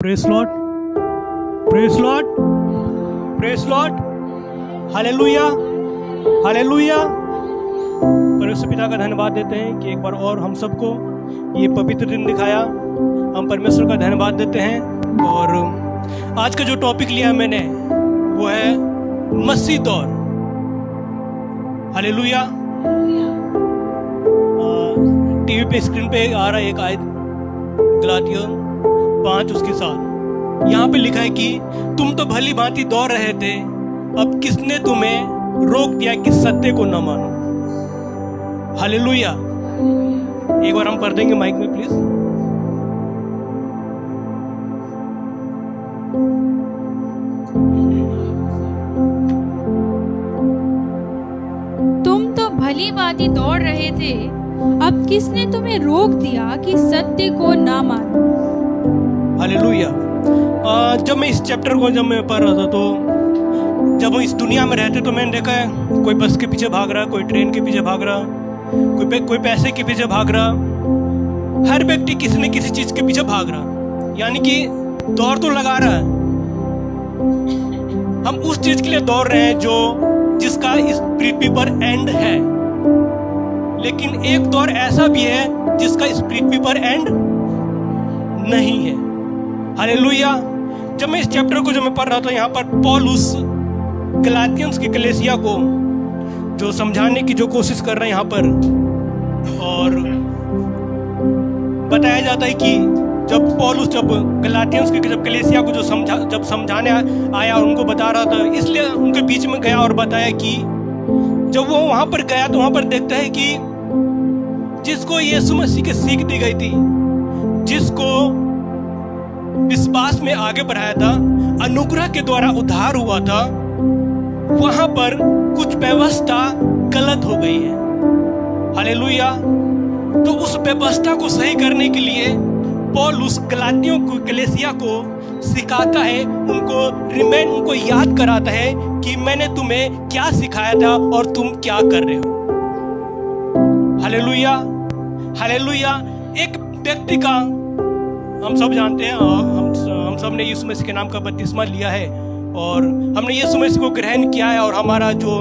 Press Lord, press Lord, press Lord, hallelujah, hallelujah. परमेश्वर पिता का धन्यवाद देते हैं कि एक बार और हम सबको ये पवित्र दिन दिखाया। हम परमेश्वर का धन्यवाद देते हैं। और आज का जो टॉपिक लिया मैंने वो है मसीह दौर। हालेलुया। टीवी पे स्क्रीन पे आ रहा है एक आयत, गलातियों 5 उसके 7। यहाँ पे लिखा है कि तुम तो भली भांति दौड़ रहे थे, अब किसने तुम्हें रोक दिया कि सत्य को न मानो। हालेलुया। एक बार हम पढ़ देंगे माइक में प्लीज। तुम तो भली भांति दौड़ रहे थे, अब किसने तुम्हें रोक दिया कि सत्य को ना मानो। हालेलुया। जब मैं इस चैप्टर को पढ़ रहा था तो जब हम इस दुनिया में रहते तो मैंने देखा है कोई बस के पीछे भाग रहा, कोई ट्रेन के पीछे भाग रहा, कोई पैसे के पीछे भाग रहा। हर व्यक्ति किसी न किसी चीज के पीछे भाग रहा, यानी कि दौड़ तो लगा रहा है। हम उस चीज के लिए दौड़ रहे हैं जो जिसका इस पृथ्वी पर एंड है। लेकिन एक दौर ऐसा भी है जिसका इस पृथ्वी पर एंड नहीं है। हालेलुया। जब मैं इस चैप्टर को मैं पढ़ रहा था, यहाँ पर पौलुस गलातियंस की कलीसिया को जो समझाने की जो कोशिश कर रहे हैं यहाँ पर, और बताया जाता है कि जब पौलुस गलातियंस की कलीसिया को जब समझाने आया और उनको बता रहा था, इसलिए उनके बीच में गया और बताया कि जब वो वहां पर गया तो वहां पर देखता है कि जिसको यीशु मसीह की सीख दी गई थी, जिसको विश्वास में आगे बढ़ाया था, अनुग्रह के द्वारा उद्धार हुआ था, वहां पर कुछ व्यवस्था गलत हो गई है। हालेलुया। तो उस व्यवस्था को सही करने के लिए पौलुस गलातियों को कलीसिया को सिखाता है, उनको याद कराता है कि मैंने तुम्हें क्या सिखाया था और तुम क्या कर रहे हो। Hallelujah, hallelujah. एक व्यक्ति का हम सब जानते हैं, हम सब ने यीशु मसीह के नाम का बपतिस्मा लिया है और हमने यीशु मसीह को ग्रहण किया है, और हमारा जो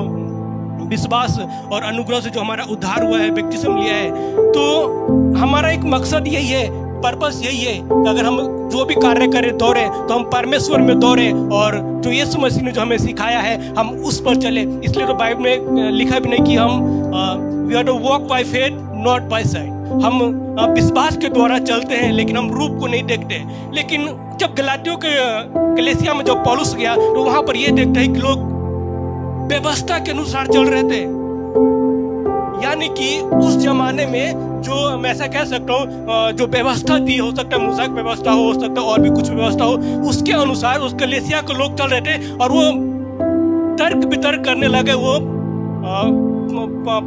विश्वास और अनुग्रह से जो हमारा उद्धार हुआ है, बपतिस्मा लिया है, तो हमारा एक मकसद यही है, पर्पस यही है कि अगर हम जो भी कार्य करें दौड़े तो हम परमेश्वर में दौड़े, और जो यीशु मसीह ने जो हमें सिखाया है हम उस पर चले। इसलिए तो बाइबल में लिखा भी नहीं कि हम we are to walk by faith not by sight. हम विश्वास के द्वारा चलते हैं लेकिन हम रूप को नहीं देखते। लेकिन जब गलातियों के कलीसिया में जब पौलुस गया तो वहां पर यह देखते हैं कि लोग व्यवस्था के अनुसार चल रहे थे, यानी कि उस जमाने में जो मैं ऐसा कह सकता हूँ जो व्यवस्था थी, हो सकता है मूसा की व्यवस्था हो सकता है और भी कुछ व्यवस्था हो, उसके अनुसार उस कलीसिया के लोग चल रहे थे। और वो तर्क वितर्क करने लगे वो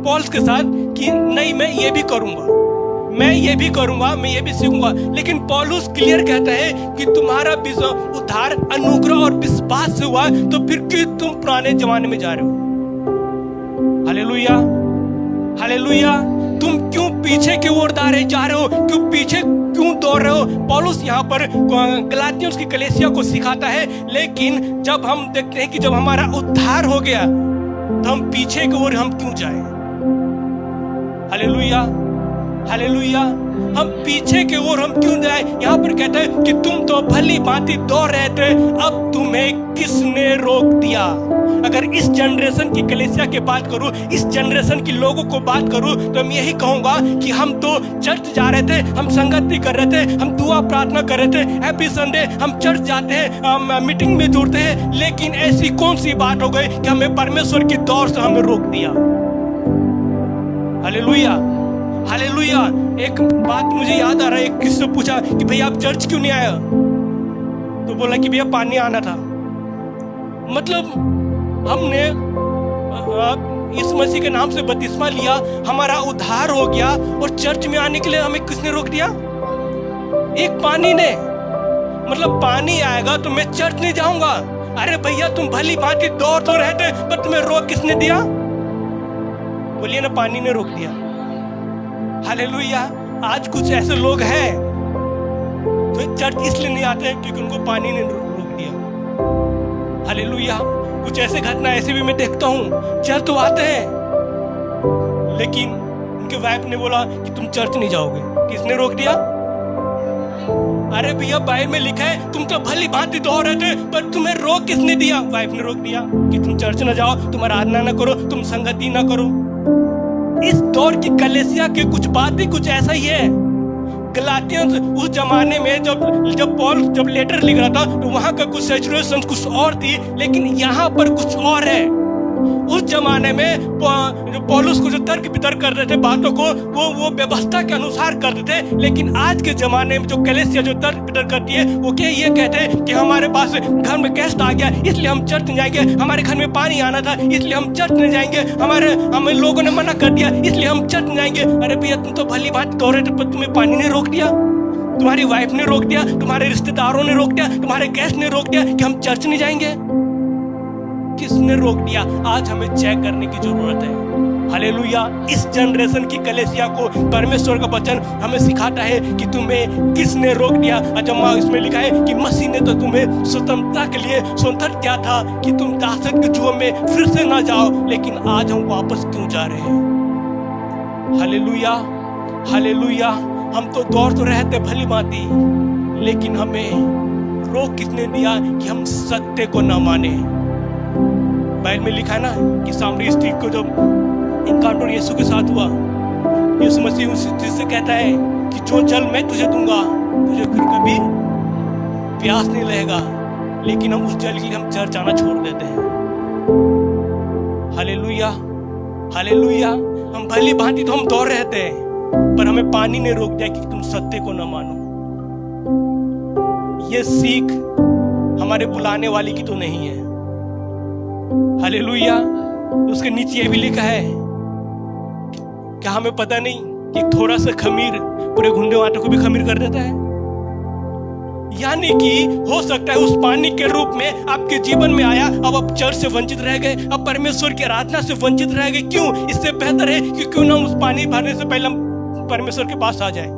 पौलुस के साथ कि नहीं, मैं ये भी करूंगा, मैं ये भी करूंगा, मैं ये भी सीखूंगा। लेकिन पौलुस क्लियर कहता है कि तुम्हारा उद्धार अनुग्रह और विश्वास से हुआ, तो फिर क्यों तुम पुराने जमाने में जा रहे हो। Hallelujah, hallelujah. तुम क्यों पीछे की ओर जा रहे हो, क्यों पीछे क्यों दौड़ रहे हो। पौलुस यहाँ पर गलातियों की कलीसिया को सिखाता है। लेकिन जब हम देखते हैं कि जब हमारा उद्धार हो गया तो हम पीछे की ओर हम क्यों जाएं। Hallelujah, hallelujah. हम पीछे की ओर हम क्यों जाएं। यहाँ पर कहता है कि तुम तो भली भांति दौड़ रहे थे, अब तुम्हें किसने रोक दिया। अगर इस जनरेशन की कलीसिया की बात करूं, इस जनरेशन के लोगों को बात करूं, तो मैं यही कहूंगा कि हम तो चर्च जा रहे थे, हम संगति कर रहे थे, हम दुआ प्रार्थना कर रहे थे, हैप्पी संडे, हम चर्च जाते हैं, हम मीटिंग में जुड़ते हैं। लेकिन ऐसी कौन सी बात हो गई कि हमें परमेश्वर की दौड़ से हमें रोक दिया। Hallelujah, hallelujah. एक बात मुझे याद आ रहा है, एक किसी से पूछा कि भैया आप चर्च क्यों नहीं आया, तो बोला कि भैया पानी आना था। मतलब हमने यीशु मसीह के नाम से बपतिस्मा लिया, हमारा उद्धार हो गया, और चर्च में आने के लिए हमें किसने रोक दिया। एक पानी ने। मतलब पानी आएगा तो मैं चर्च नहीं जाऊंगा। अरे भैया तुम भली भांति दौड़ तो रहे थे, पर तुम्हें रोक किसने दिया। बोलिए ना, पानी ने रोक दिया। हालेलुया। आज कुछ ऐसे लोग हैं तो चर्च इसलिए नहीं आते हैं क्योंकि उनको पानी ने रोक दिया। हालेलुया। कुछ ऐसे घटना ऐसे भी मैं देखता हूँ, चर्च तो आते हैं लेकिन उनके वाइफ ने बोला कि तुम चर्च नहीं जाओगे। किसने रोक दिया? अरे भैया बाइबल में लिखा है तुम तो भली भांति दौड़ रहे थे, पर तुम्हें रोक किसने दिया? वाइफ ने रोक दिया कि तुम चर्च ना जाओ, तुम आराधना ना करो, तुम संगति ना करो। इस दौर की कलीसिया के कुछ बातें कुछ ऐसा ही है। गलातियंस उस जमाने में जब पॉल जब लेटर लिख रहा था तो वहां का कुछ सिचुएशन कुछ और थी, लेकिन यहाँ पर कुछ और है। उस जमाने में जो पौलुस को जो तर्क वितर्क करते थे बातों को वो व्यवस्था के अनुसार करते थे, लेकिन आज के जमाने में जो कलीसिया जो तर्क वितर्क करती है वो क्या ये कहते हैं कि हमारे पास घर में गेस्ट आ गया इसलिए हम चर्च नहीं जाएंगे, हमारे घर में पानी आना था इसलिए हम चर्च नहीं जाएंगे, हमें लोगों ने मना कर दिया इसलिए हम चर्च नहीं जाएंगे। अरे भैया तुम तो भली बात दौड़ रहे थे पर तुम्हें पानी ने रोक दिया, तुम्हारी वाइफ ने रोक दिया, तुम्हारे रिश्तेदारों ने रोक दिया, तुम्हारे गेस्ट ने रोक दिया कि हम चर्च नहीं जाएंगे। किसने रोक दिया? आज हमें चेक करने की जरूरत है। हालेलुया। इस जनरेशन की कलीसिया को परमेश्वर का वचन हमें सिखाता है कि तुम्हें किसने रोक दिया। अजम्मा इसमें लिखा है कि मसीह ने तो तुम्हें स्वतंत्रता के लिए स्वतंत्र किया था कि तुम दासत के जुए में फिर से ना जाओ, लेकिन आज हम वापस क्यों जा रहे हैं? Hallelujah, hallelujah. हम तो दौड़ तो रहे थे भली भांति, लेकिन हमें रोक किसने दिया कि हम सत्य को न माने? बाइबल में लिखा है ना कि सामरी स्त्री को जब इनकाउंटर यीशु के साथ हुआ, यीशु मसीह उस स्त्री से कहता है कि जो जल मैं तुझे दूंगा तुझे फिर कभी प्यास नहीं लगेगा, लेकिन हम उस जल के लिए हम चर्च आना छोड़ देते हैं। Hallelujah, hallelujah. हम भली भांति तो हम दौड़ रहे थे पर हमें पानी ने रोक दिया कि तुम सत्य को न मानो। ये सीख हमारे बुलाने वाली की तो नहीं है। हालेलुया। उसके नीचे ये भी लिखा है क्या हमें पता नहीं कि थोड़ा सा खमीर पूरे घुंडे आटे को भी खमीर कर देता है? यानी कि हो सकता है उस पानी के रूप में आपके जीवन में आया, अब आप चर्च से वंचित रह गए, अब परमेश्वर की आराधना से वंचित रह गए। क्यों? इससे बेहतर है कि क्यों ना उस पानी भरने से पहले हम परमेश्वर के पास आ जाए।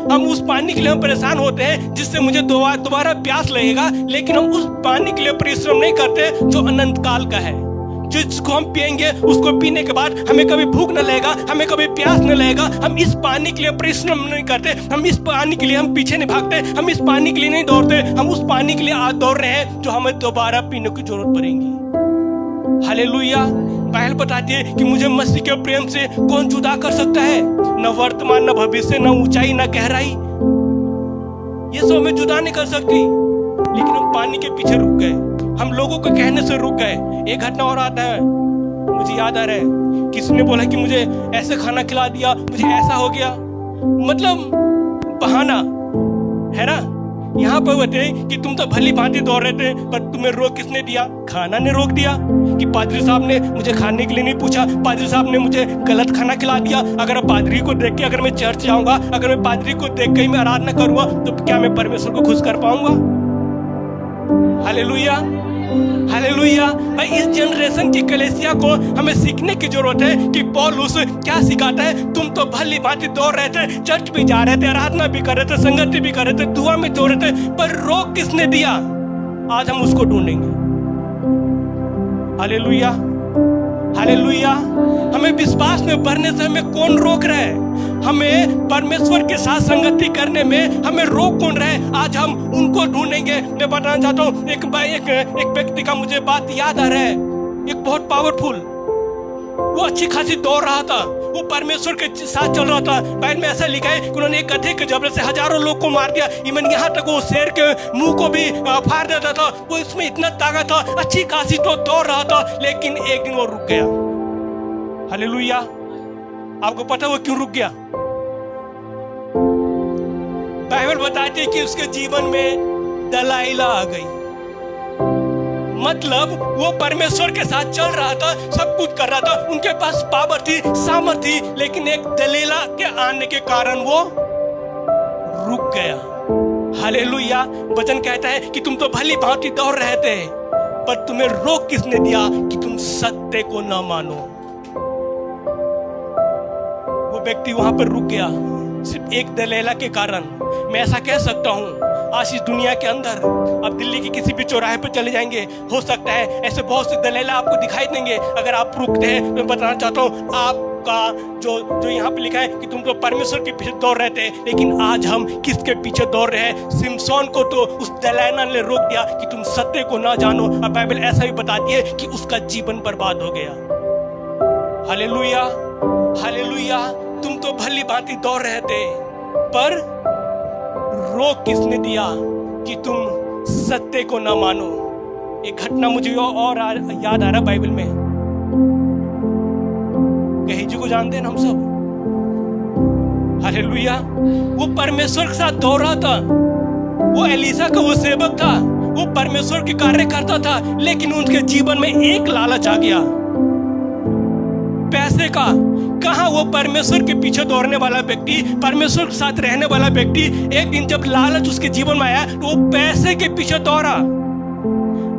हम उस पानी के लिए हम परेशान होते हैं जिससे मुझे दोबारा प्यास लगेगा, लेकिन हम उस पानी के लिए परिश्रम नहीं करते जो अनंत काल का है, जिसको हम पिएंगे उसको पीने के बाद हमें कभी भूख न लगेगा, हमें कभी प्यास न लगेगा। हम इस पानी के लिए परिश्रम नहीं करते, हम इस पानी के लिए हम पीछे नहीं भागते, हम इस पानी के लिए नहीं दौड़ते, हम उस पानी के लिए आज दौड़ रहे हैं जो हमें दोबारा पीने की जरूरत पड़ेगी। हालेलुया। बाइबल बताती है कि मुझे मसीह के प्रेम से कौन जुदा कर सकता है? न वर्तमान, न भविष्य, न ऊंचाई, न गहराई, ये सब हमें जुदा नहीं कर सकती। लेकिन हम पानी के पीछे रुक गए, हम लोगों के कहने से रुक गए। एक घटना और आता है, मुझे याद आ रहा है, किसी ने बोला कि मुझे ऐसे खाना खिला दिया, मुझे ऐसा हो गया, मतलब बहाना है ना। यहाँ पर बताए कि तुम तो भली भांति दौड़ रहे थे पर तुम्हें रोक किसने दिया? खाना ने रोक दिया कि पादरी साहब ने मुझे खाने के लिए नहीं पूछा, पादरी साहब ने मुझे गलत खाना खिला दिया। अगर पादरी को देख के अगर मैं चर्च जाऊंगा, अगर मैं पादरी को देख के ही मैं आराधना करूंगा तो क्या मैं परमेश्वर को खुश कर पाऊंगा? Hallelujah, hallelujah. भाई इस जनरेशन की कलीसिया को हमें सीखने की जरूरत है कि पौलुस क्या सिखाता है। तुम तो भली भांति दौड़ रहे थे, चर्च भी जा रहे थे, आराधना भी कर रहे थे, संगति भी कर रहे थे, दुआ में दौड़ रहे थे, पर रोक किसने दिया? आज हम उसको ढूंढेंगे। Hallelujah, hallelujah. हमें विश्वास में बढ़ने से हमें कौन रोक रहा है? हमें परमेश्वर के साथ संगति करने में हमें रोक कौन रहा है? आज हम उनको ढूंढेंगे। मैं बताना चाहता हूँ एक व्यक्ति का मुझे बात याद आ रहा है, एक बहुत पावरफुल, वो अच्छी खासी दौड़ रहा था, वो परमेश्वर के साथ चल रहा था। बाइबल में ऐसा लिखा है कि उन्होंने एक गधे के जबड़े से हजारों लोग को मार दिया, इवन यहाँ तक वो शेर के मुंह को भी फाड़ देता था। वो इसमें इतना ताकत था, अच्छी खासी तो दौड़ रहा था, लेकिन एक दिन वो रुक गया। हालेलुया। आपको पता वो क्यों रुक गया? बाइबल बताती है कि उसके जीवन में दलाइला आ गई। मतलब वो परमेश्वर के साथ चल रहा था, सब कुछ कर रहा था, उनके पास पावर थी, सामर्थ थी, लेकिन एक दलीला के आने के कारण वो रुक गया। हालेलुया। वचन कहता है कि तुम तो भली भांति दौड़ रहे थे, पर तुम्हें रोक किसने दिया कि तुम सत्य को न मानो? वो व्यक्ति वहां पर रुक गया सिर्फ एक दलीला के कारण। मैं ऐसा कह सकता हूँ आज इस दुनिया के अंदर, आप दिल्ली के किसी भी चौराहे पर चले जाएंगे, हो सकता है ऐसे बहुत से दलाल आपको दिखाई देंगे। अगर आप रुकते हैं तो मैं बताना चाहता हूँ, आपका जो यहाँ पे लिखा है कि तुम तो परमेश्वर के पीछे दौड़ रहे थे, लेकिन आज हम किसके पीछे दौड़ रहे हैं? सिमसोन को तो उस दलाल ने रोक दिया कि तुम सत्य को ना जानो, और बाइबल ऐसा भी बताती है कि उसका जीवन बर्बाद हो गया। Hallelujah, hallelujah. तुम तो भली भांति दौड़ रहे थे, पर रोक किसने दिया कि तुम सत्य को ना मानो? एक घटना मुझे और याद आ रहा बाइबल में। गेहजी को जानते हैं हम सब, हालेलुया। वो परमेश्वर के साथ दौड़ रहा था, वो एलीसा का वो सेवक था, वो परमेश्वर के कार्य करता था, लेकिन उनके जीवन में एक लालच आ गया, पैसे का। कहां वो परमेश्वर के पीछे दौड़ने वाला व्यक्ति, परमेश्वर के साथ रहने वाला व्यक्ति, एक दिन जब लालच उसके जीवन में आया तो वो पैसे के पीछे दौड़ा।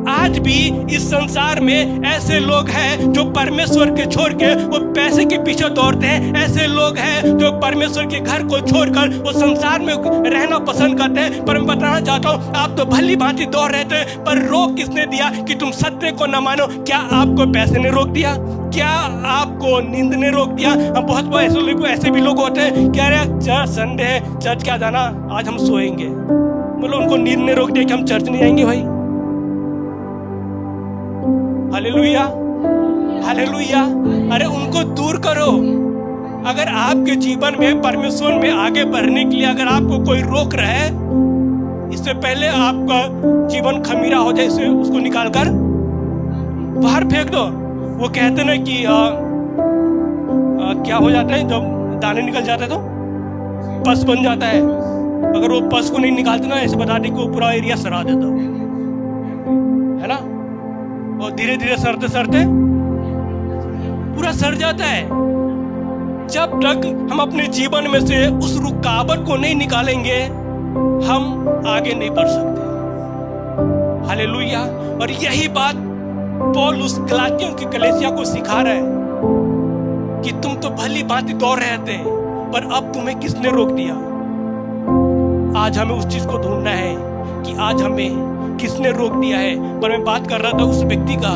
आज भी इस संसार में ऐसे लोग हैं जो परमेश्वर के छोड़ के वो पैसे के पीछे दौड़ते हैं। ऐसे लोग हैं जो परमेश्वर के घर को छोड़कर वो संसार में रहना पसंद करते हैं। पर मैं बताना चाहता हूँ, आप तो भली भांति दौड़ रहे थे, पर रोक किसने दिया कि तुम सत्य को न मानो? क्या आपको पैसे ने रोक दिया? क्या आपको नींद ने रोक दिया? हम बहुत ऐसे भी लोग होते हैं, क्या रे चर्च संडे है, चर्च क्या जाना, आज हम सोएंगे। मतलब उनको नींद ने रोक दिया कि हम चर्च नहीं जाएंगे भाई। Hallelujah, hallelujah. अरे उनको दूर करो। अगर आपके जीवन में परमेश्वर में आगे बढ़ने के लिए अगर आपको कोई रोक रहा है, इससे पहले आपका जीवन खमीरा हो जाए, इसे उसको निकाल कर बाहर फेंक दो। वो कहते ना कि क्या हो जाता है जब दाने निकल जाते हैं तो पस बन जाता है। अगर वो पस को नहीं निकालते ना, ऐसे बता दे कि वो पूरा एरिया सड़ा देता है ना, और धीरे धीरे सड़ते सड़ते पूरा सड़ जाता है। जब तक हम अपने जीवन में से उस रुकावट को नहीं निकालेंगे, हम आगे नहीं बढ़ सकते। हालेलुया। और यही बात पौल उस गलातियों की कलीसिया को सिखा रहा है कि तुम तो भली भांति दौड़ रहे थे, पर अब तुम्हें किसने रोक दिया? आज हमें उस चीज को ढूंढना है कि आज हमें किसने रोक दिया है। पर मैं बात कर रहा था उस व्यक्ति का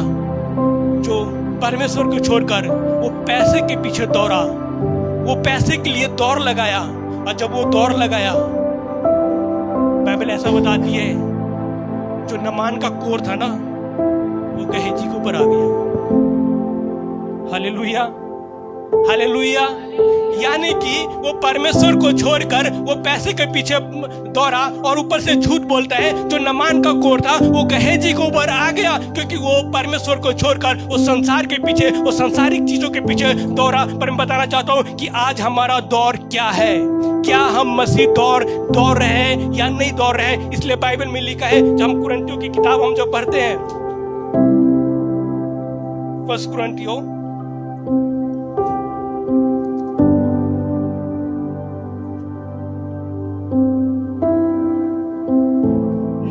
जो परमेश्वर को छोड़कर वो पैसे के पीछे दौड़ा, वो पैसे के लिए दौड़ लगाया, और जब वो दौड़ लगाया, बाइबल ऐसा बताती है जो नमान का कोर था ना, वो गेहजी के ऊपर आ गया। Hallelujah, hallelujah. यानी कि वो परमेश्वर को छोड़कर वो पैसे के पीछे दौड़ा और ऊपर से झूठ बोलता है। जो नमान का कोर था वो गेहजी के ऊपर आ गया, क्योंकि वो परमेश्वर को छोड़कर वो संसार के पीछे, वो सांसारिक चीजों के पीछे दौड़ा। पर मैं बताना चाहता हूँ कि आज हमारा दौर क्या है? क्या हम मसीह दौड़ रहे हैं या नहीं दौड़ रहे हैं? इसलिए बाइबल में लिखा है, जब हम कुरिन्थियों की किताब हम जब पढ़ते हैं, 1 कुरिन्थियों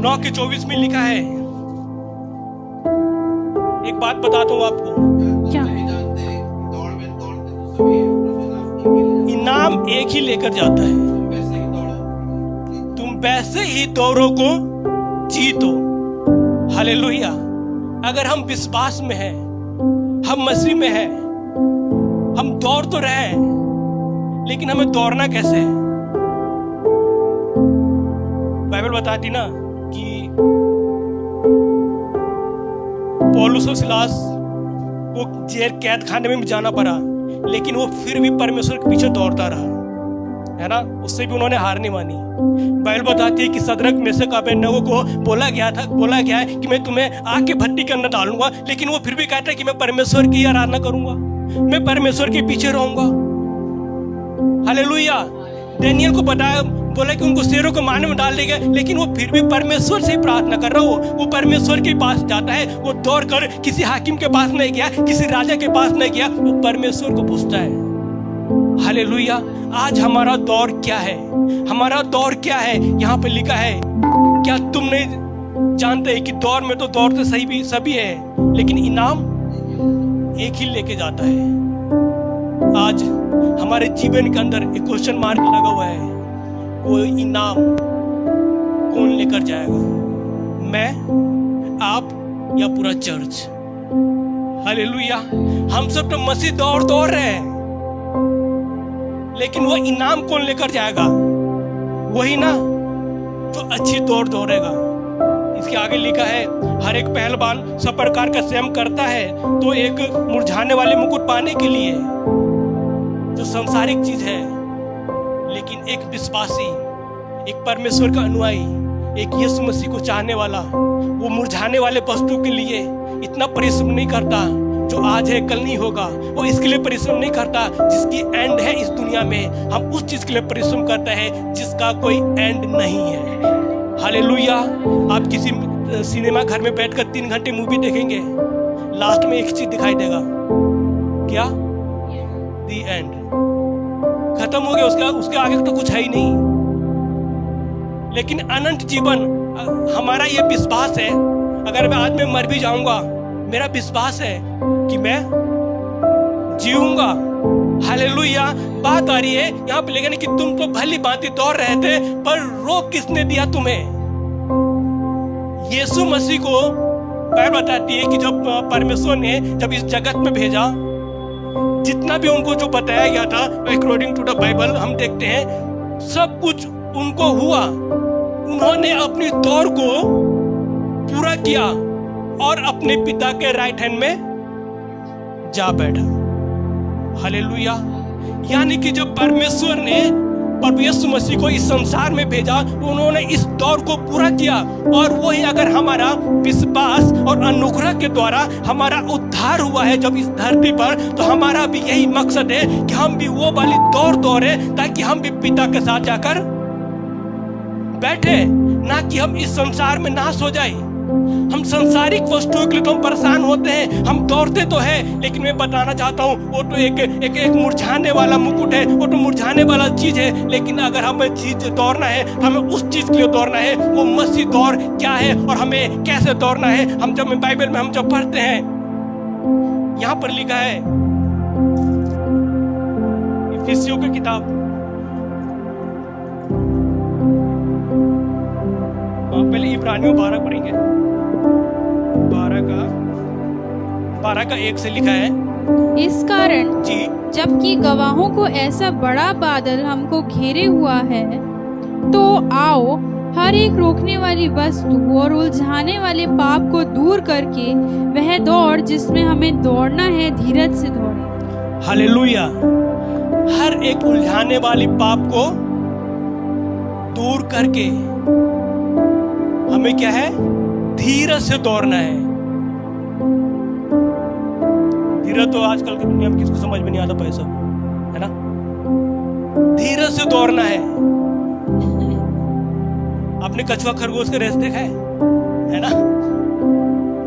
9:24 में लिखा है। एक बात बताता हूँ आपको, क्या? इनाम एक ही लेकर जाता है। तुम वैसे ही दौड़ो को जीतो। हालेलुया। अगर हम विश्वास में हैं, हम मसीह में हैं, हम दौड़ तो रहे हैं, लेकिन हमें दौड़ना कैसे है? बाइबल बताती ना कि पौलुस और सिलास को जेल कैद खाने में भी जाना पड़ा, लेकिन वो फिर भी परमेश्वर के पीछे दौड़ता रहा, है ना। उससे भी उन्होंने हार नहीं मानी। बाइबल बताती है कि सदरक मेशक अबेदनगो को बोला गया है कि मैं तुम्हें आग के भट्टी के अंदर डालूंगा, लेकिन वो फिर भी कहता है कि मैं परमेश्वर की आराधना करूंगा, मैं परमेश्वर के पीछे रहूंगा। हालेलुया। दानियेल को बोला कि उनको शेरों को मारने में डाल देगा, लेकिन वो फिर भी परमेश्वर से प्रार्थना कर रहा हो। वो परमेश्वर के पास जाता है, वो दौड़ कर किसी हाकिम के पास नहीं गया, किसी राजा के पास नहीं गया, वो परमेश्वर को पूछता है। हालेलुया। आज हमारा दौर क्या है? हमारा दौर क्या है? यहाँ पे लिखा है, क्या तुम नहीं जानते कि दौर में तो दौड़ते सही भी सभी है, लेकिन इनाम एक ही लेके जाता है। आज हमारे जीवन के अंदर एक क्वेश्चन मार्क लगा हुआ है, वो इनाम कौन लेकर जाएगा? मैं, आप या पूरा चर्च? हालेलुया। हम सब तो मसीह दौड़ रहे हैं, लेकिन वो इनाम कौन लेकर जाएगा? वही ना जो अच्छी दौड़ दौड़ेगा। इसके आगे लिखा है, हर एक पहलवान सब प्रकार का स्वयं करता है तो एक मुरझाने वाले मुकुट पाने के लिए, जो सांसारिक चीज है। लेकिन एक विश्वासी, एक परमेश्वर का अनुयायी, एक यीशु मसीह को चाहने वाला, वो मुरझाने वाले वस्तु के लिए इतना परिश्रम नहीं करता जो आज है कल नहीं होगा। वो इसके लिए परिश्रम नहीं करता जिसकी एंड है इस दुनिया में। हम उस चीज के लिए परिश्रम करते हैं जिसका कोई एंड नहीं है। हालेलुया। आप किसी सिनेमा घर में बैठकर 3 घंटे मूवी देखेंगे, लास्ट में एक चीज दिखाई देगा, क्या? दी एंड। खत्म हो गया, उसके आगे तो कुछ है ही नहीं। लेकिन अनंत जीवन हमारा ये विश्वास है। अगर मैं आज में मर भी जाऊंगा, मेरा विश्वास है कि मैं जीऊंगा। हालेलुया। बात आ रही है यहाँ पे, लेकिन कि तुम तो भली भांति दौड़ रहे थे, पर रोक किसने दिया तुम्हें? यीशु मसीह को बाइबल बताती है कि जब परमेश्वर ने जब इस जगत में भेजा, जितना भी उनको जो बताया गया था अकॉर्डिंग टू द बाइबल, हम देखते हैं सब कुछ उनको हुआ। उन्होंने अपनी दौड़ को पूरा किया और अपने पिता के राइट हैंड में जा बैठा। हालेलुया। यानी कि जब परमेश्वर ने प्रभु यीशु मसीह को इस संसार में भेजा, उन्होंने इस दौर को पूरा किया। और वही अगर हमारा विश्वास और अनुग्रह के द्वारा हमारा उद्धार हुआ है जब इस धरती पर, तो हमारा भी यही मकसद है कि हम भी वो वाली दौड़ दौड़े, ताकि हम भी पिता के साथ जाकर बैठे, ना कि हम इस संसार में नाश हो जाए। हम सांसारिक वस्तुओं के लिए तो हम परेशान होते हैं, हम दौड़ते तो है, लेकिन मैं बताना चाहता हूँ वो तो एक मुरझाने वाला मुकुट है, वो तो मुरझाने वाला चीज है। लेकिन अगर हमें चीज दौड़ना है, हमें उस चीज के लिए दौड़ना है। वो मसीह दौड़ क्या है और हमें कैसे दौड़ना है, हम जब बाइबल में हम जब पढ़ते हैं, यहाँ पर लिखा है इफिसियों की किताब, पहले इब्रानियों 12 पढ़ेंगे। 12 का 1 से लिखा है, इस कारण जी, जबकि गवाहों को ऐसा बड़ा बादल हमको घेरे हुआ है, तो आओ हर एक रोकने वाली वस्तु और उलझाने वाले पाप को दूर करके वह दौड़ जिसमें हमें दौड़ना है, धीरज से दौड़े। हालेलुया। हर एक उलझाने वाली पाप को दूर करके हमें क्या है? धीरज से दौड़ना है। धीरज तो आजकल की दुनिया में किसको समझ में नहीं आता, पैसा है ना। धीरज से दौड़ना है। आपने कछुआ खरगोश का रेस देखा है ना?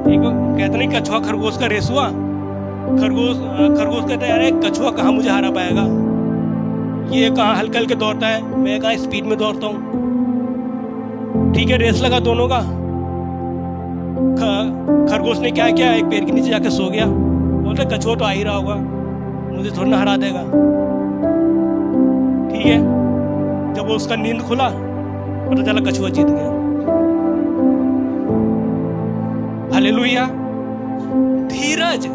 एक कहते नहीं कछुआ खरगोश का रेस हुआ, खरगोश कहता है अरे कछुआ कहाँ मुझे हरा पाएगा, ये कहाँ हल्के हल्के दौड़ता है, मैं कहाँ स्पीड में दौड़ता हूँ। ठीक है, रेस लगा दोनों का। खरगोश ने क्या किया, एक पेड़ के नीचे जाकर सो गया। बोलते कछुआ तो आ ही रहा होगा, मुझे थोड़ा ना हरा देगा। ठीक है, जब वो उसका नींद खुला, पता चला कछुआ जीत गया। हालेलुया। धीरज,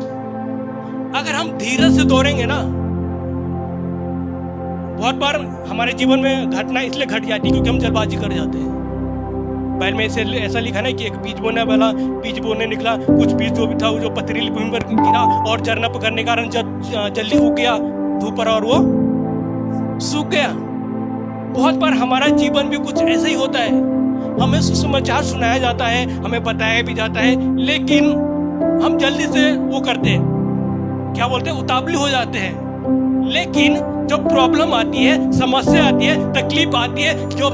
अगर हम धीरज से दौड़ेंगे ना, बहुत बार हमारे जीवन में घटना इसलिए घट जाती है क्योंकि हम जल्दबाजी कर जाते हैं। बाइबल में ऐसा लिखा ना कि एक बीज बोने वाला बीज बोने निकला, कुछ बीज जो भी था वो जो पथरीली भूमि पर गिरा और झरना पकड़ने के कारण जल्दी उग गया धूप पर और वो सूख गया। बहुत बार हमारा जीवन भी कुछ ऐसा ही होता है। हमें सुसमाचार सुनाया जाता है, हमें बताया भी जाता है, लेकिन हम जल्दी से वो करते हैं, क्या बोलते हैं, उतावली हो जाते हैं। लेकिन जब प्रॉब्लम आती है, समस्या आती है, तकलीफ आती है, जो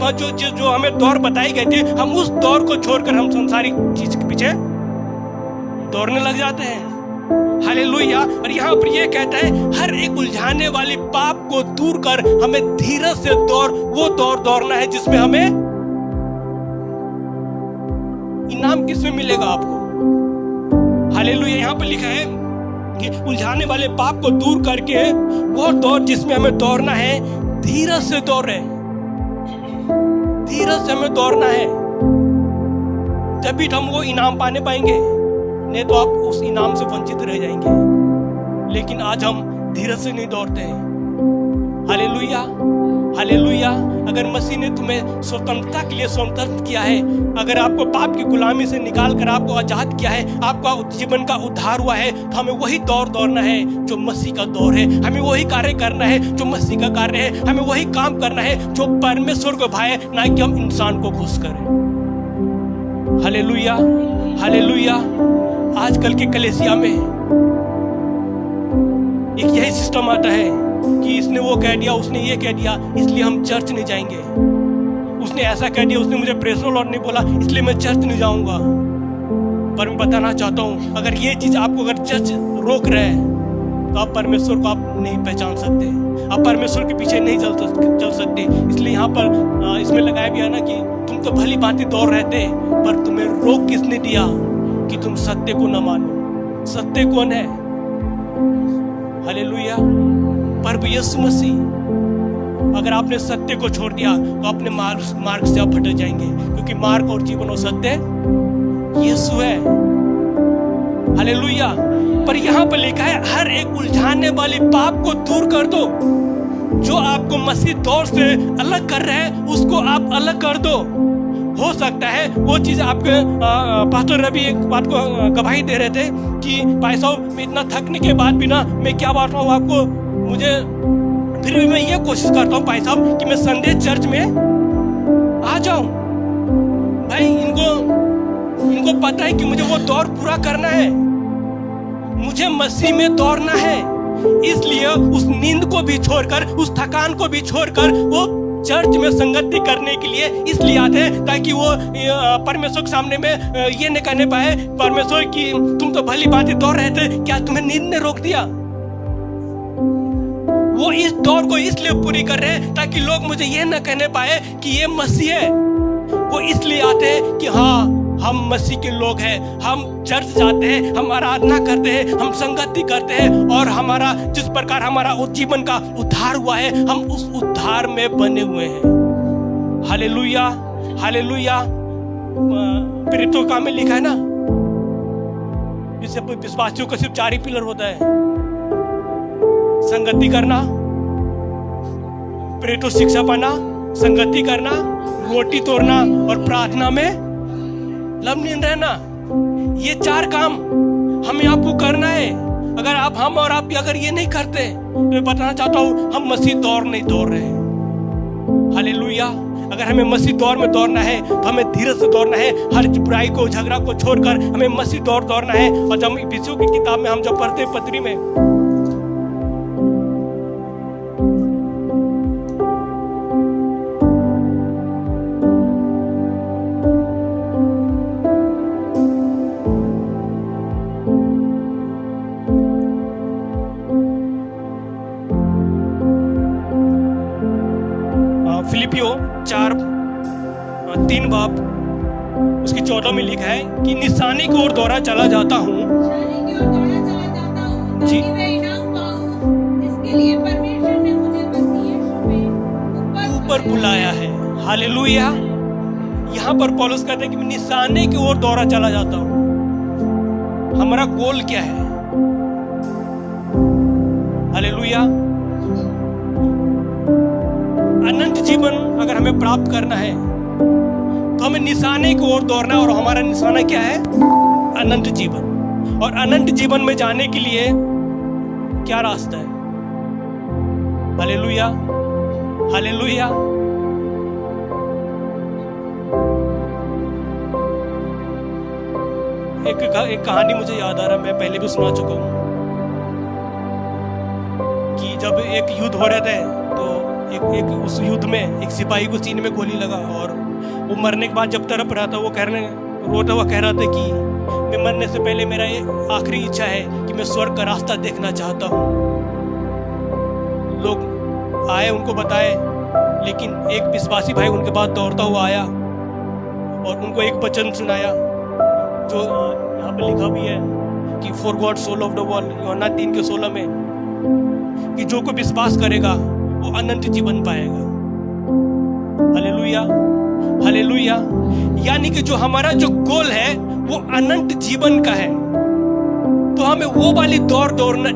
हमें दौड़ बताई गई थी, हम उस दौड़ को छोड़कर हम संसारिक चीज के पीछे दौड़ने लग जाते हैं। हालेलुया। और यहाँ पर ये कहता है हर एक उलझाने वाली पाप को दूर कर हमें धीरज से वो दौड़ दौड़ना है जिसमें हमें इनाम किसमें मिलेगा आपको। हालेलुया। यहाँ पर लिखा है कि उलझाने वाले पाप को दूर करके वो दौड़ जिसमें हमें दौड़ना है, धीरज से दौड़ रहे। धीरज से हमें दौड़ना है, जब भी हम वो इनाम पाने पाएंगे, नहीं तो आप उस इनाम से वंचित रह जाएंगे। लेकिन आज हम धीरज से नहीं दौड़ते हैं। Hallelujah, hallelujah. अगर मसीह ने तुम्हें स्वतंत्रता के लिए स्वतंत्र किया है, अगर आपको पाप की गुलामी से निकाल कर आपको आजाद किया है, आपका जीवन का उद्धार हुआ है, तो हमें वही दौड़ दौड़ना है जो मसीह का दौर है। हमें वही कार्य करना है जो मसीह का कार्य है। हमें वही काम करना है जो परमेश्वर को भाए, ना कि हम इंसान को खुश करें। Hallelujah, hallelujah. आजकल के कलीसिया में एक यही सिस्टम आता है कि इसने वो कह दिया, उसने ये कह दिया, इसलिए हम चर्च नहीं जाएंगे। उसने ऐसा कह दिया, उसने मुझे प्रेज़ द लॉर्ड नहीं बोला, इसलिए मैं चर्च नहीं जाऊंगा। पर मैं बताना चाहता हूँ, अगर ये चीज आपको अगर चर्च रोक रहे हैं, तो आप परमेश्वर को आप नहीं पहचान सकते, आप परमेश्वर के पीछे नहीं चल सकते। इसलिए यहाँ पर इसमें लगाया भी है ना कि तुम तो भली भांति दौड़ रहे थे, पर तुम्हें रोक किसने दिया कि तुम सत्य को न मानो। सत्य कौन है? हालेलुया, प्रभु यीशु मसीह। अगर आपने सत्य को छोड़ दिया तो अपने मार्ग से आप भटक जाएंगे, क्योंकि मार्ग और जीवन और सत्य यीशु है। हालेलुया। पर यहाँ पर लिखा है, हर एक उलझाने वाली पाप को दूर कर दो। जो आपको मसीह दौर से अलग कर रहे हैं, उसको आप अलग कर दो। हो सकता है वो चीज आपके पास्टर रवि एक बात को गवाही दे रहे थे कि भाई साहब, इतना थकने के बाद भी ना मैं क्या बात रहा हूँ आपको, मुझे फिर भी मैं ये कोशिश करता हूँ भाई साहब कि मैं संडे चर्च में आ जाऊं। भाई इनको पता है कि मुझे वो दौर पूरा करना है, मुझे मसीह में दौड़ना है। इसलिए उस नींद को भी छोड़कर, उस थकान को भी छोड़कर वो चर्च में संगति करने के लिए इसलिए आते हैं, ताकि वो परमेश्वर के सामने में ये नहीं कहने पाए, परमेश्वर की तुम तो भली भांति दौड़ रहे थे, क्या तुम्हें नींद ने रोक दिया? वो इस दौड़ को इसलिए पूरी कर रहे हैं ताकि लोग मुझे ये न कहने पाए कि ये मसीह है। वो इसलिए आते हैं कि हाँ, हम मसीह के लोग हैं, हम चर्च जाते हैं, हम आराधना करते हैं, हम संगति करते हैं, और हमारा जिस प्रकार हमारा जीवन का उद्धार हुआ है, हम उस उद्धार में बने हुए हैं। Hallelujah, hallelujah. प्रेरितों का में लिखा है ना, जिससे विश्वासियों का सिर्फ 4 ही पिलर होता है: संगति करना, प्रेरितों शिक्षा पाना, संगति करना, रोटी तोड़ना और प्रार्थना में लीन रहना। ये 4 काम हमें आपको करना है। अगर हम और आप अगर ये नहीं करते, तो मैं बताना चाहता हूँ, हम मसीह दौड़ नहीं दौड़ रहे हैं। हालेलुया। अगर हमें मसीह दौड़ में दौड़ना है, तो हमें धीरज से दौड़ना है। हर बुराई को, झगड़ा को छोड़कर हमें मसीह दौड़ना है। और जब इफिसियों की किताब में हम जब पढ़ते पत्री में, फिलिपियो 4:3 बाब उसकी 14 में लिखा है कि निशानी की ओर दौड़ा चला जाता हूँ जी, ऊपर बुलाया है। हालेलुया। यहाँ पर पौलुस कहते हैं कि मैं निशाने की ओर दौड़ा चला जाता हूँ। हमारा गोल क्या है? हालेलुया। अनंत जीवन अगर हमें प्राप्त करना है, तो हमें निशाने की ओर दौड़ना है। और हमारा निशाना क्या है? अनंत जीवन। और अनंत जीवन में जाने के लिए क्या रास्ता है? Hallelujah, hallelujah. एक कहानी मुझे याद आ रहा है, मैं पहले भी सुना चुका हूँ, कि जब एक युद्ध हो रहे थे, तो एक उस युद्ध में एक सिपाही को सीने में गोली लगा, और वो मरने के बाद जब तड़प रहा था, वो रोता हुआ कह रहा था कि मैं मरने से पहले मेरा ये आखिरी इच्छा है कि मैं स्वर्ग का रास्ता देखना चाहता हूँ। लोग आए, उनको बताए, लेकिन एक विश्वासी भाई उनके बाद दौड़ता हुआ आया और उनको एक वचन सुनाया, जो यहाँ पे लिखा भी है कि for God so loved the world, यूहन्ना 3:16 में, कि जो कोई विश्वास करेगा वो अनंत जीवन पाएगा। हालेलुया। हालेलुया। यानी कि जो हमारा जो गोल है वो अनंत जीवन का है, तो हमें वो वाली दौड़ना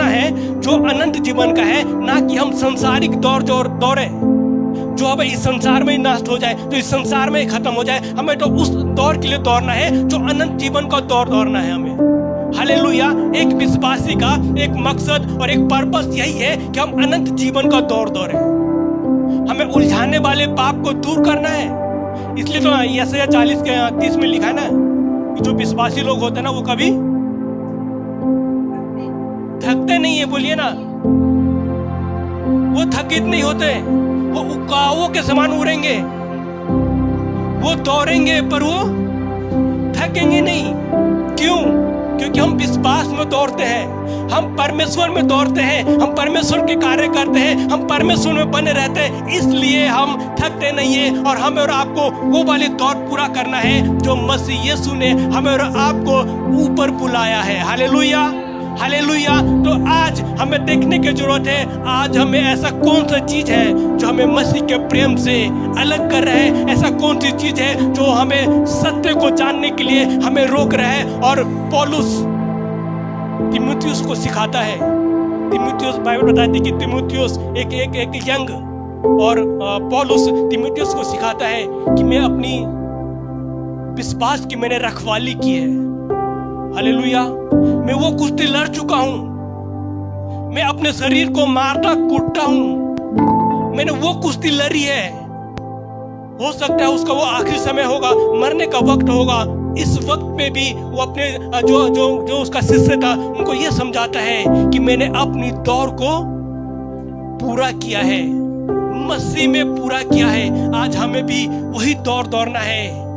है जो अनंत जीवन का है, ना कि हम सांसारिक दौड़े जो अब इस संसार में ही नष्ट हो जाए, तो इस संसार में ही खत्म हो जाए। हमें तो उस दौड़ के लिए दौड़ना है जो अनंत जीवन का दौड़ना है हमें। हालेलुया। एक विश्वासी का एक मकसद और एक पर्पस यही है कि हम अनंत जीवन का दौड़ें। हमें उलझाने वाले पाप को दूर करना है। इसलिए तो यशायाह 40:30 में लिखा है ना कि जो विश्वासी लोग होते हैं ना वो कभी थकते नहीं है। बोलिए ना, वो थकित नहीं होते, वो उकाओं के समान उड़ेंगे, वो दौड़ेंगे पर वो थकेंगे नहीं। क्यों? क्योंकि हम विश्वास में दौड़ते हैं, हम परमेश्वर में दौड़ते हैं, हम परमेश्वर के कार्य करते हैं, हम परमेश्वर में बने रहते हैं, इसलिए हम थकते नहीं है। और हमें और आपको वो वाली दौड़ पूरा करना है जो मसीह यीशु ने हमें और आपको ऊपर बुलाया है। Hallelujah, hallelujah. तो आज हमें देखने की जरूरत है, आज हमें ऐसा कौन सा चीज है जो हमें मसीह के प्रेम से अलग कर रहा है, ऐसा कौन सी चीज है जो हमें सत्य को जानने के लिए हमें रोक रहा है। और पौलुस तीमुथियुस को सिखाता है। तीमुथियुस, बाइबल बताती है कि तीमुथियुस एक यंग, और पौलुस तीमुथियुस को सिखाता है कि मैं अपनी विश्वास की मैंने रखवाली की है। हालेलुया। मैं वो कुश्ती लड़ चुका हूं, मैं अपने शरीर को मारता कूटता हूं, मैंने वो कुश्ती लड़ी है। हो सकता है उसका वो आखिरी समय होगा, मरने का वक्त होगा। इस वक्त में भी वो अपने जो उसका शिष्य था उनको ये समझाता है कि मैंने अपनी दौड़ को पूरा किया है, मसीह में पूरा किया है। आज हमें भी वही दौड़ना है।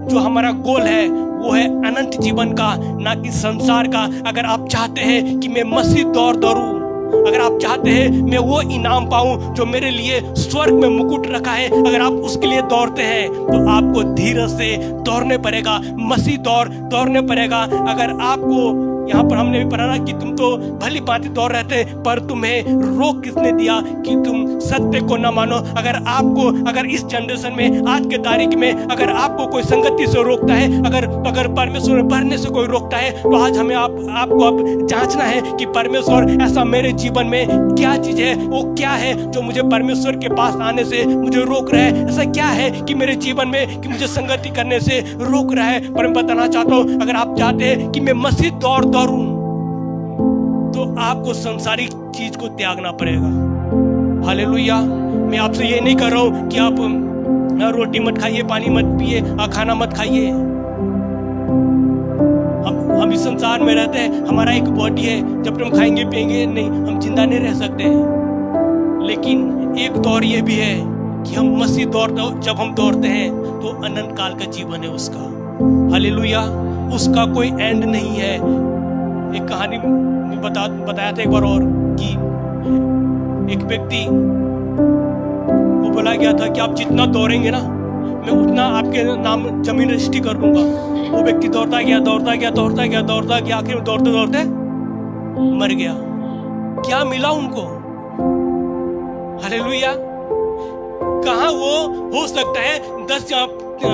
जो हमारा गोल है वो है अनंत जीवन का, ना कि संसार का। अगर आप चाहते हैं कि मैं मसीह दौड़ूं, अगर आप चाहते हैं मैं वो इनाम पाऊं जो मेरे लिए स्वर्ग में मुकुट रखा है, अगर आप उसके लिए दौड़ते हैं तो आपको धीरज से दौड़ने पड़ेगा, मसीह दौड़ने पड़ेगा। अगर आपको यहाँ पर हमने भी पढ़ा ना कि तुम तो भली भांति दौड़ रहे थे, पर तुम्हें रोक किसने दिया कि तुम सत्य को न मानो। अगर इस जनरेशन में, आज के तारीख में, अगर आपको कोई संगति से रोकता है, अगर परमेश्वर में बढ़ने से कोई रोकता है, तो आज हमें आपको अब जांचना है कि परमेश्वर ऐसा मेरे जीवन में क्या चीज है, वो क्या है जो मुझे परमेश्वर के पास आने से मुझे रोक रहा है। ऐसा क्या है कि मेरे जीवन में कि मुझे संगति करने से रोक रहा है। पर मैं बताना चाहता हूँ, अगर आप चाहते हैं कि मैं मसीह दौड़ूं तो आपको संसारिक चीज को त्यागना पड़ेगा। हालेलुया। मैं आपसे ये नहीं कर रहा हूं कि आप रोटी मत खाइए, पानी मत पिए, खाना मत खाइए। हम इस संसार में रहते हैं, हमारा एक बॉडी है, जब तक हम खाएंगे पिएंगे नहीं, हम जिंदा नहीं रह सकते। लेकिन एक दौर ये भी है कि हम मसीह जब हम दौड़ते हैं तो अनंत काल का जीवन है उसका। हालेलुया। उसका कोई एंड नहीं है। एक कहानी में बताया था एक बार और कि एक व्यक्ति को बोला गया था कि आप जितना दौड़ेंगे ना, मैं उतना आपके नाम जमीन रजिस्ट्री कर दूंगा। वो व्यक्ति दौड़ता गया, आखिर में दौड़ते मर गया। क्या मिला उनको? हालेलुया। कहाँ वो हो सकता है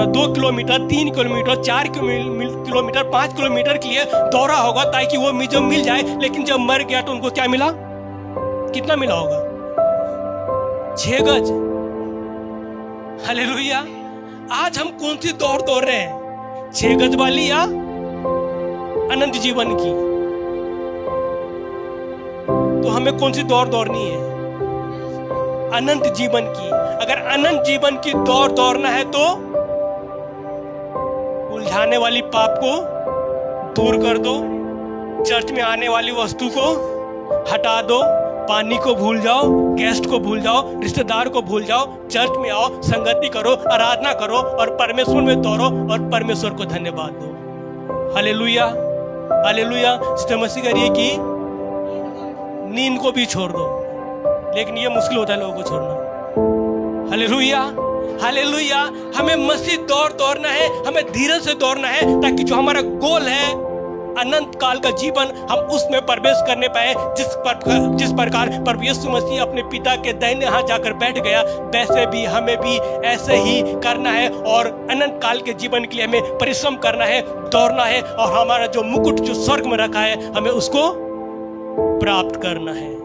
2 किलोमीटर, 3 किलोमीटर, 4 किलोमीटर, 5 किलोमीटर के लिए दौड़ा होगा ताकि वो जब मिल जाए, लेकिन जब मर गया तो उनको क्या मिला? कितना मिला होगा? 6 गज। हालेलुया। आज हम कौन सी दौड़ रहे हैं? 6 गज वाली या अनंत जीवन की? तो हमें कौन सी दौड़नी है? अनंत जीवन की। अगर अनंत जीवन की दौड़ना है तो उलझाने वाली पाप को दूर कर दो, चर्च में आने वाली वस्तु को हटा दो, पानी को भूल जाओ, गेस्ट को भूल जाओ, रिश्तेदार को भूल जाओ, चर्च में आओ, संगति करो, आराधना करो और परमेश्वर में दौड़ो और परमेश्वर को धन्यवाद दो। Hallelujah, hallelujah. मसीह करिए कि नींद को भी छोड़ दो, लेकिन ये मुश्किल होता है लोगों को छोड़ना। Hallelujah, hallelujah. हमें मसीह दौड़ना है, हमें धीरज से दौड़ना है, ताकि जो हमारा गोल है अनंत काल का जीवन हम उसमें प्रवेश करने पाए, जिस प्रकार प्रभु यीशु मसीह अपने पिता के दाहिने हाथ जाकर बैठ गया, वैसे भी हमें भी ऐसे ही करना है और अनंत काल के जीवन के लिए हमें परिश्रम करना है, दौड़ना है और हमारा जो मुकुट जो स्वर्ग में रखा है हमें उसको प्राप्त करना है।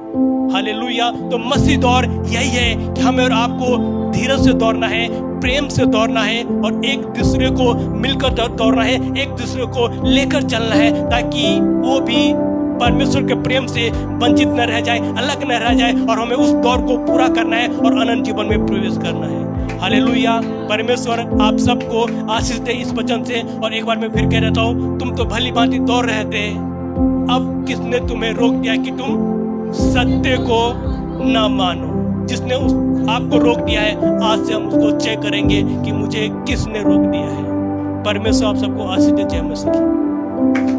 हालेलुया। तो मसीह दौड़ यही है कि हमें और आपको धीरज से दौड़ना है, प्रेम से दौड़ना है और एक दूसरे को मिलकर दौड़ना है, एक दूसरे को लेकर चलना है, ताकि वो भी परमेश्वर के प्रेम से वंचित न रह जाए, अलग न रह जाए और हमें उस दौड़ को पूरा करना है और अनंत जीवन में प्रवेश करना है। हालेलुया। परमेश्वर आप सबको आशीष दे इस वचन से। और एक बार मैं फिर कह देता हूँ, तुम तो भली भांति दौड़ रहे थे, अब किसने तुम्हें रोक दिया कि तुम सत्य को न मानो? जिसने आपको रोक दिया है, आज से हम उसको चेक करेंगे कि मुझे किसने रोक दिया है। परमेश्वर आप सबको आशीष दे। जय मसीह।